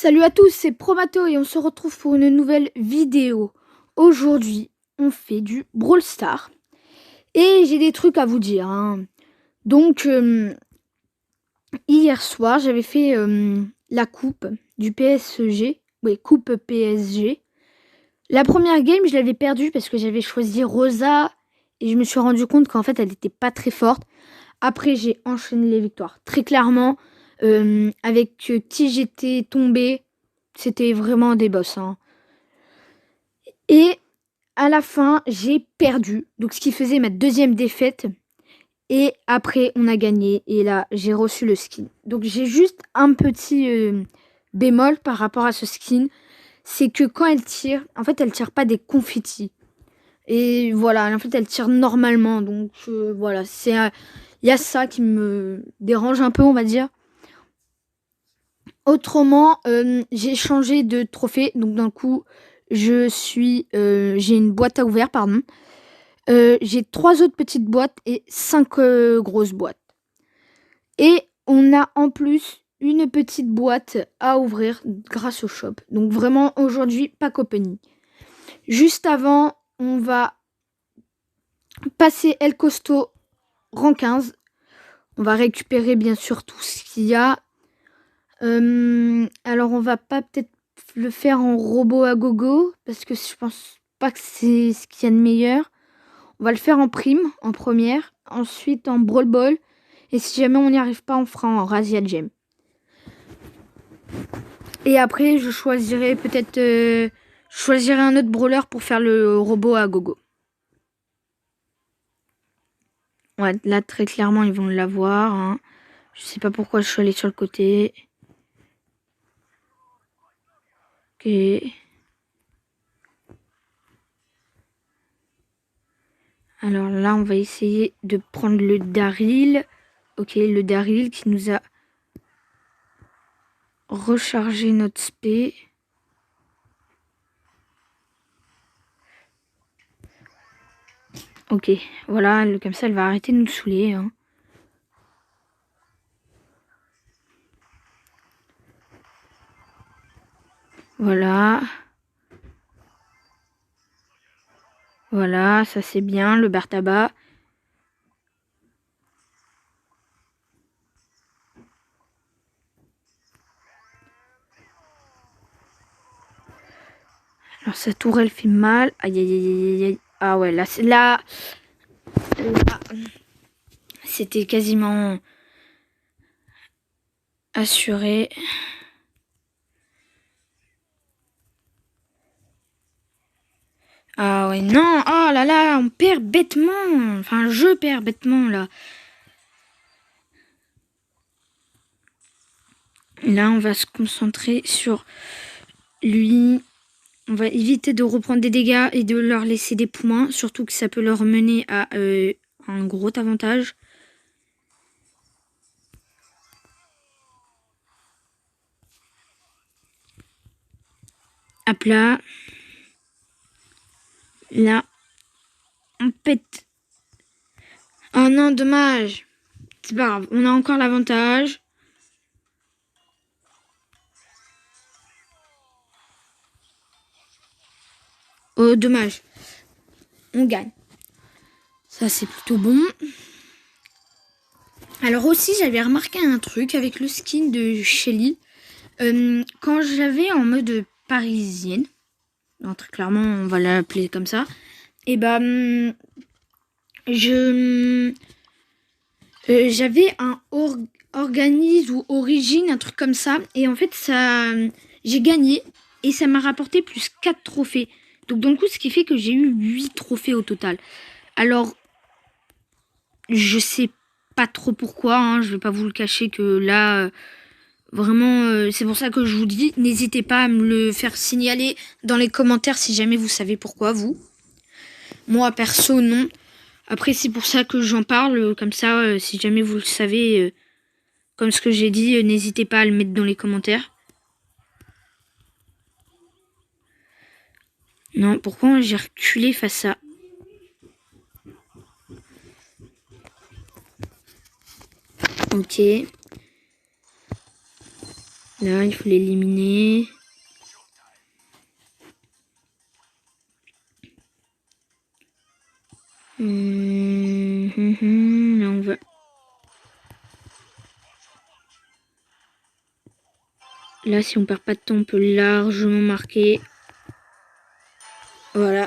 Salut à tous, c'est Promato et on se retrouve pour une nouvelle vidéo. Aujourd'hui, on fait du Brawl Stars et j'ai des trucs à vous dire. Donc, hier soir, j'avais fait la coupe du PSG. Oui, coupe PSG. La première game, je l'avais perdue parce que j'avais choisi Rosa et je me suis rendu compte qu'en fait, elle n'était pas très forte. Après, j'ai enchaîné les victoires. Très clairement, avec qui j'étais tombée, c'était vraiment des boss. Et à la fin, j'ai perdu. Donc, ce qui faisait ma deuxième défaite. Et après, on a gagné. Et là, j'ai reçu le skin. Donc, j'ai juste un petit bémol par rapport à ce skin. C'est que quand elle tire, en fait, elle tire pas des confettis. Et voilà, en fait, elle tire normalement. Donc, voilà, il y a ça qui me dérange un peu, on va dire. Autrement, j'ai changé de trophée. Donc, d'un coup, j'ai une boîte à ouvrir, pardon. J'ai 3 autres petites boîtes et 5 grosses boîtes. Et on a en plus une petite boîte à ouvrir grâce au shop. Donc, vraiment, aujourd'hui, pack opening. Juste avant, on va passer El Costo rang 15. On va récupérer bien sûr tout ce qu'il y a. Alors on va pas peut-être le faire en robot à gogo parce que je pense pas que c'est ce qu'il y a de meilleur. On va le faire en prime, en première. Ensuite en brawl ball. Et si jamais on n'y arrive pas, on fera en razzia gem. Et après je choisirai peut-être un autre brawler pour faire le robot à gogo. Ouais, là très clairement ils vont l'avoir. Je sais pas pourquoi je suis allée sur le côté. Ok. Alors là, on va essayer de prendre le Daryl. Ok, le Daryl qui nous a rechargé notre spé. Ok, voilà, comme ça, elle va arrêter de nous saouler. Voilà. Voilà, ça c'est bien, le bar tabac. Alors sa tour elle fait mal. Aïe aïe aïe aïe aïe. Ah ouais, là, c'était quasiment assuré. Ah ouais, non, oh là là, on perd bêtement. Enfin, je perds bêtement là. Là, on va se concentrer sur lui. On va éviter de reprendre des dégâts et de leur laisser des points. Surtout que ça peut leur mener à un gros avantage. Hop là. Là. On pète. Oh non, dommage. C'est pas grave. On a encore l'avantage. Oh, dommage. On gagne. Ça, c'est plutôt bon. Alors aussi, j'avais remarqué un truc avec le skin de Shelly. Quand j'avais en mode parisienne, très clairement, on va l'appeler comme ça, et j'avais un organise ou origine, un truc comme ça, et en fait, j'ai gagné, et ça m'a rapporté plus 4 trophées. Donc, dans le coup, ce qui fait que j'ai eu 8 trophées au total. Alors, je sais pas trop pourquoi, je vais pas vous le cacher que là, vraiment, c'est pour ça que je vous dis, n'hésitez pas à me le faire signaler dans les commentaires si jamais vous savez pourquoi, vous. Moi, perso, non. Après, c'est pour ça que j'en parle, comme ça, si jamais vous le savez, comme ce que j'ai dit, n'hésitez pas à le mettre dans les commentaires. Non, pourquoi j'ai reculé face à... Ok. Là, il faut l'éliminer. Là, on va... Là, si on perd pas de temps, on peut largement marquer. Voilà.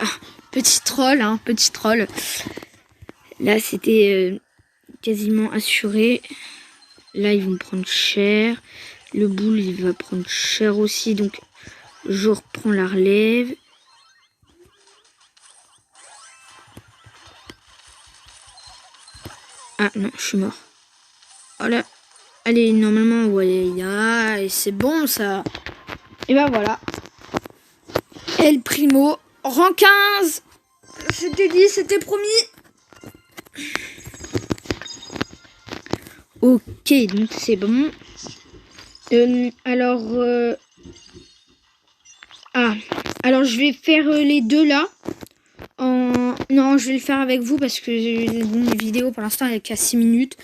Petit troll, hein, petit troll. Là, c'était quasiment assuré. Là, ils vont prendre cher. Le boule, il va prendre cher aussi. Donc, je reprends la relève. Ah non, je suis mort. Voilà. Allez, normalement, ouais, et c'est bon, ça. Et ben voilà. El Primo, rang 15. C'était dit, c'était promis. Ok, donc c'est bon. Alors je vais faire les deux là. Non, je vais le faire avec vous parce que une vidéo pour l'instant elle est qu'à 6 minutes.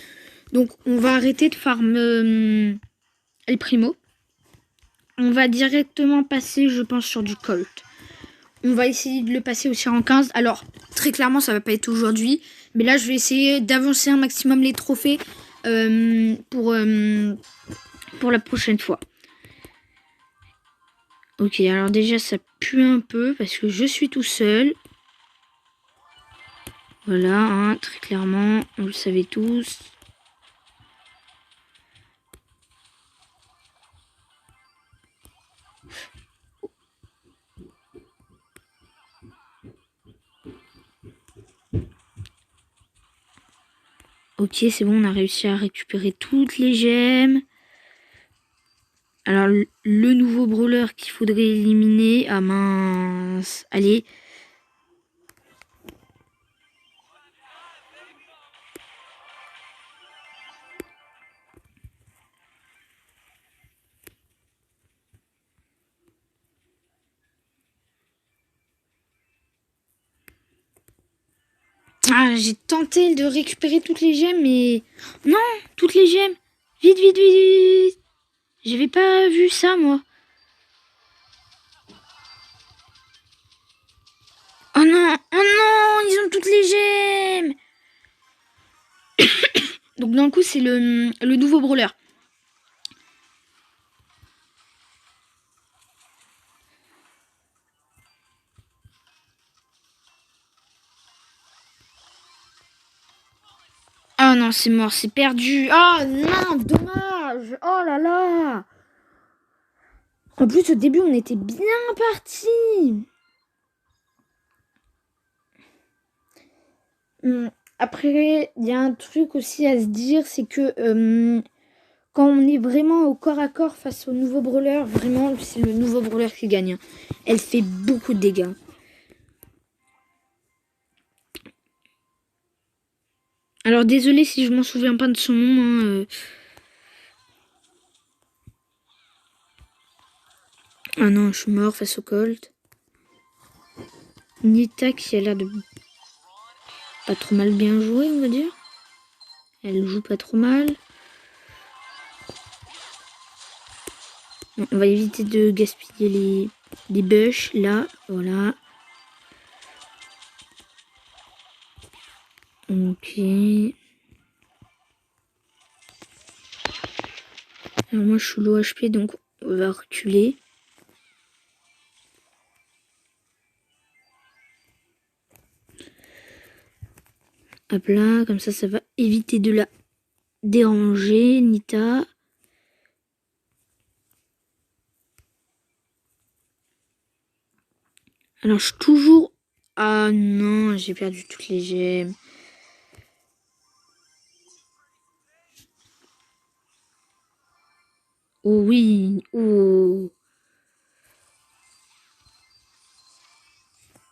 Donc on va arrêter de farm El Primo. On va directement passer, je pense, sur du Colt. On va essayer de le passer aussi en 15. Alors, très clairement, ça va pas être aujourd'hui. Mais là, je vais essayer d'avancer un maximum les trophées pour la prochaine fois. Ok, alors déjà, ça pue un peu parce que je suis tout seul. Voilà, hein, très clairement, vous le savez tous. Ok, c'est bon, on a réussi à récupérer toutes les gemmes. Alors, le nouveau brawler qu'il faudrait éliminer. Ah mince. Allez. Ah, j'ai tenté de récupérer toutes les gemmes, mais... Non, toutes les gemmes. Vite, vite, vite, vite. J'avais pas vu ça, moi. Oh non, ils ont toutes les gemmes. Donc d'un coup, c'est le nouveau brawler. Ah non, c'est mort, c'est perdu. Ah non, dommage. Oh là là. En plus, au début, on était bien parti. Après, il y a un truc aussi à se dire, c'est que quand on est vraiment au corps à corps face au nouveau brawler, vraiment, c'est le nouveau brawler qui gagne. Elle fait beaucoup de dégâts. Alors, désolé si je m'en souviens pas de son nom. Hein, Ah non, je suis mort face au Colt. Nita qui a l'air de pas trop mal bien jouer, on va dire. Elle joue pas trop mal. Bon, on va éviter de gaspiller les bush là, voilà. Ok. Alors moi je suis low HP donc on va reculer. Hop là, comme ça va éviter de la déranger, Nita. Alors je suis toujours... Ah non, j'ai perdu toutes les gemmes. Oh oui, oh.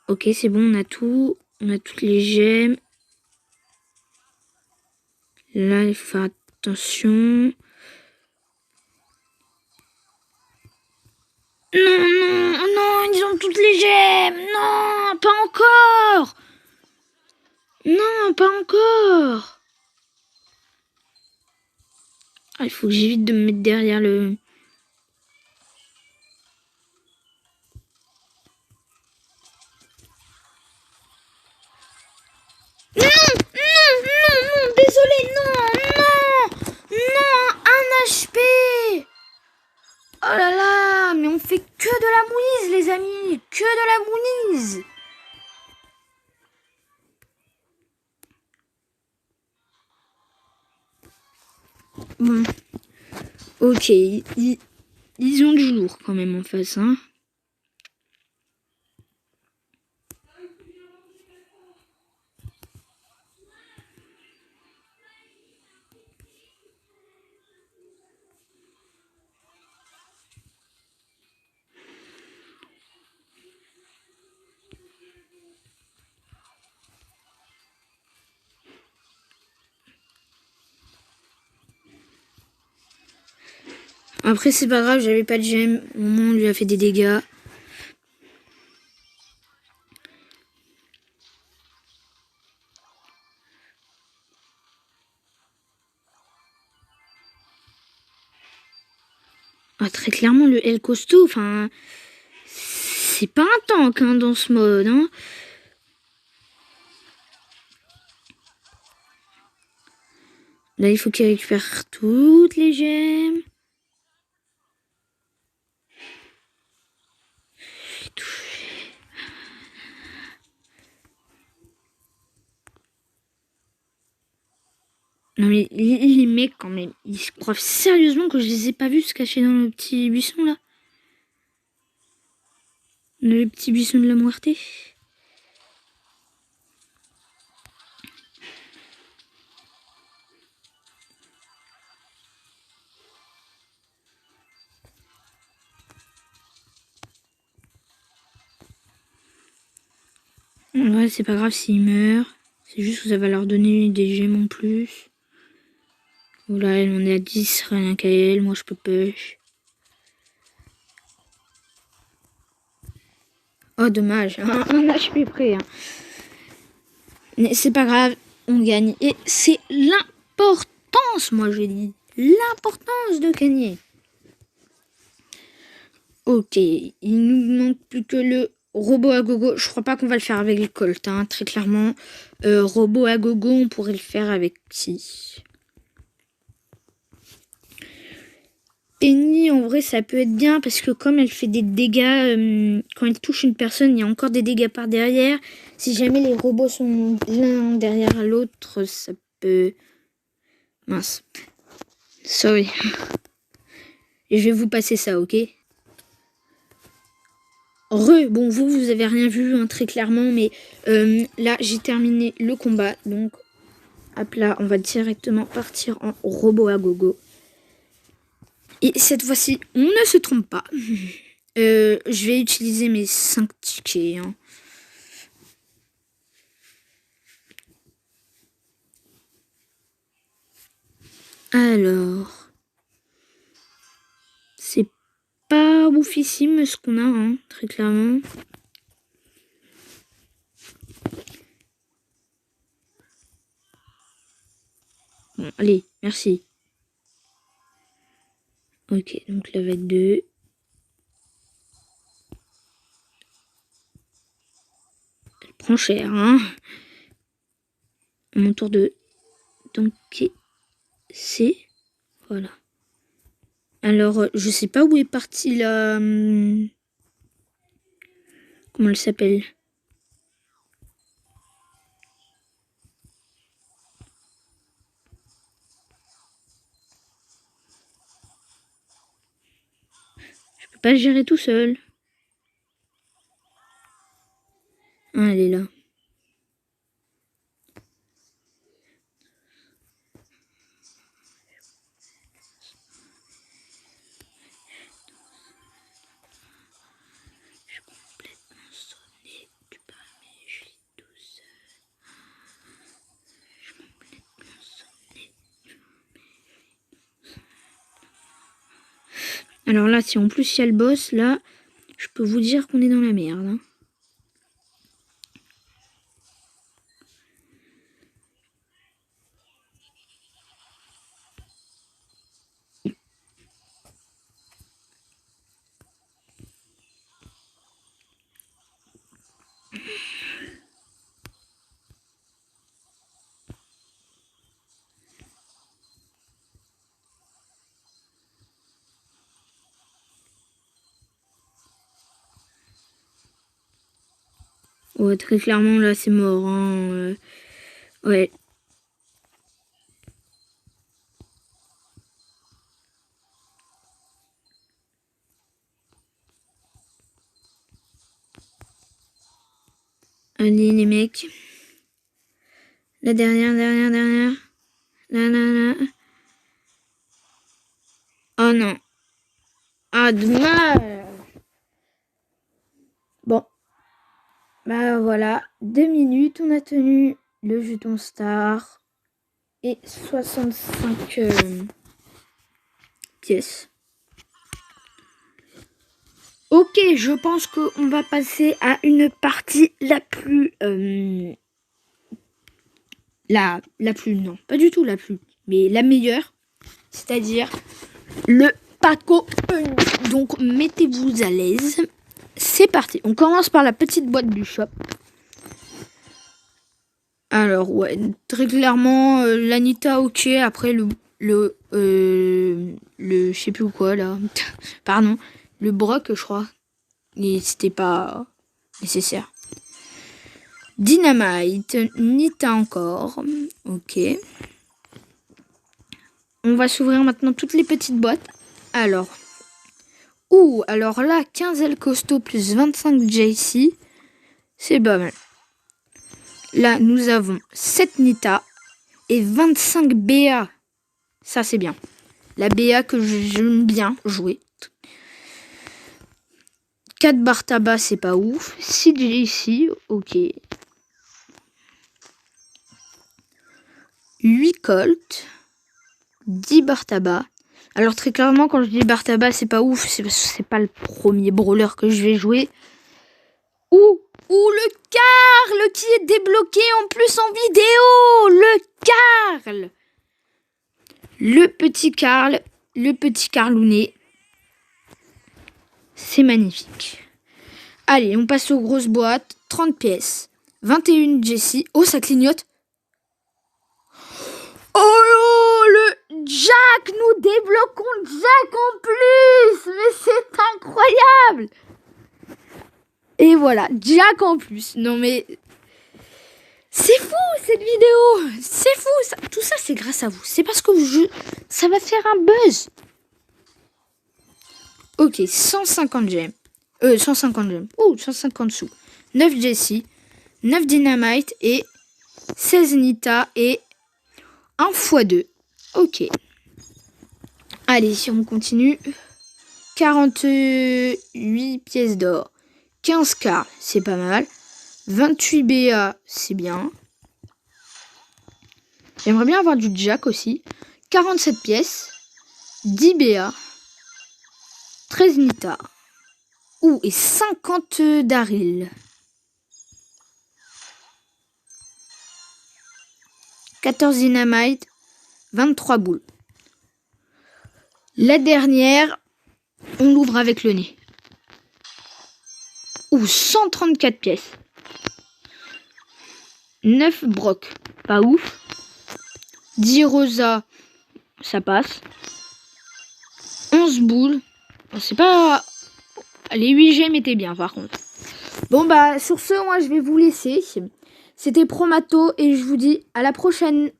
Ok, c'est bon, on a tout. On a toutes les gemmes. Là, il faut faire attention. Non, non, non, ils ont toutes les gemmes. Non, pas encore. Non, pas encore. Ah, il faut que j'évite de me mettre derrière le Bon. Ok, ils ont du lourd quand même en face, hein. Après, c'est pas grave, j'avais pas de gemme. Au moins, on lui a fait des dégâts. Ah, très clairement, le L costaud, enfin, c'est pas un tank hein, dans ce mode. Hein. Là, il faut qu'il récupère toutes les gemmes. Non mais les mecs quand même, ils se croient sérieusement que je les ai pas vus se cacher dans le petit buisson là. Le petit buisson de la Muerte. Ouais, c'est pas grave s'ils meurent. C'est juste que ça va leur donner des gemmes en plus. Voilà, elle en est à 10, rien qu'à elle, moi je peux push. Oh dommage, un HP près. Hein. Mais c'est pas grave, on gagne. Et c'est l'importance, moi je dis. L'importance de gagner. Ok, il nous manque plus que le robot à gogo. Je crois pas qu'on va le faire avec le Colt, hein, très clairement. Robot à gogo, on pourrait le faire avec si. Penny, en vrai, ça peut être bien parce que comme elle fait des dégâts, quand elle touche une personne, il y a encore des dégâts par derrière. Si jamais les robots sont l'un derrière l'autre, ça peut... Mince. Sorry. Et je vais vous passer ça, ok? Bon, vous avez rien vu, hein, très clairement, mais là, j'ai terminé le combat. Donc, hop là, on va directement partir en robot à gogo. Et cette fois-ci, on ne se trompe pas. Je vais utiliser mes 5 tickets. Hein. Alors, c'est pas oufissime ce qu'on a, hein, très clairement. Bon, allez, merci. Ok, donc là, va être 2. Elle prend cher, hein. À mon tour de... Donc, c'est... Voilà. Alors, je sais pas où est partie la... Comment elle s'appelle? Je peux pas le gérer tout seul. Ah, elle est là. Je suis complètement sonné. Tu parles, mais je suis tout seul. Je suis complètement sonné. Alors là, si en plus il y a le boss, là, je peux vous dire qu'on est dans la merde. Hein. Ouais, très clairement, là, c'est mort. Hein. Ouais. Allez les mecs. La dernière. Là. Oh non. Ah, dommage. Bon. Bah voilà. 2 minutes, on a tenu le jeton star. Et 65 pièces. Ok, je pense qu'on va passer à une partie la plus... non, pas du tout la plus, mais la meilleure. C'est-à-dire le Paco. Donc, mettez-vous à l'aise. C'est parti. On commence par la petite boîte du shop. Alors, ouais, très clairement, l'Anita, ok. Après, le je sais plus quoi, là. Pardon. Le Brock, je crois. Et c'était pas nécessaire. Dynamite, Nita encore. Ok. On va s'ouvrir maintenant toutes les petites boîtes. Alors. Alors là, 15 L costaud plus 25 JC. C'est pas mal. Là, nous avons 7 Nita et 25 BA. Ça, c'est bien. La BA que j'aime bien jouer. 4 barres tabac, c'est pas ouf. 6 JC, ok. 8 Colt. 10 barres tabac. Alors très clairement, quand je dis barre tabac, c'est pas ouf. C'est parce que c'est pas le premier brawler que je vais jouer. Ou le Carl qui est débloqué en plus en vidéo. Le Carl. Le petit Carlounet. C'est magnifique. Allez, on passe aux grosses boîtes. 30 pièces. 21 Jessie. Oh, ça clignote. Oh, le Jack. Nous débloquons Jack en plus. Mais c'est incroyable. Et voilà, Jack en plus. Non mais... C'est fou cette vidéo. C'est fou. Tout ça, c'est grâce à vous. C'est parce que ça va faire un buzz. Ok, 150 gemmes. 150 gemmes. Oh, 150 sous. 9 Jessie, 9 Dynamite et 16 Nita et 1 x 2. Ok. Allez, si on continue. 48 pièces d'or. 15 K, c'est pas mal. 28 BA, c'est bien. J'aimerais bien avoir du Jack aussi. 47 pièces. 10 BA. 13 Nita. Et 50 Daryl. 14 Dynamite. 23 boules. La dernière, on l'ouvre avec le nez. 134 pièces. 9 Brock. Pas ouf. 10 Rosa. Ça passe. 11 boules. C'est pas... Les 8 gemmes étaient bien par contre. Bon bah sur ce, moi je vais vous laisser. C'était Promato et je vous dis à la prochaine.